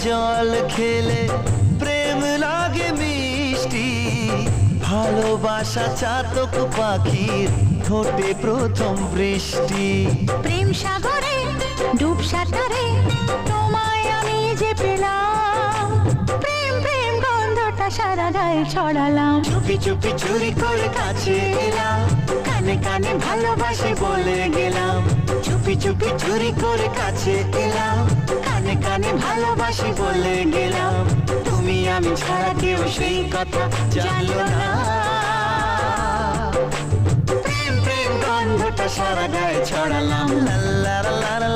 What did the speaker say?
জল খেলে প্রেম লাগে মিষ্টি, ভালোবাসা চাতক পাখির ঠোঁটে প্রথম বৃষ্টি। প্রেম সাগরে ডুব সাঁতারে তোমায় আমি যে পেলাম, প্রেম প্রেম গন্ধটা সারা গায়ে ছড়ালাম। চুপি চুপি চুরি করে কাছে এলাম, কানে কানে ভালোবাসি বলে গেলাম। চুপি চুপি চুরি করে কাছে এলাম, কানে কানে ভালোবাসি বলে গেলাম। তুমি আমি ছাড়া কেউ সেই কথা জানলো না, প্রেম প্রেম গন্ধটা সারা গায়ে ছড়ালাম। লা লা লা লা।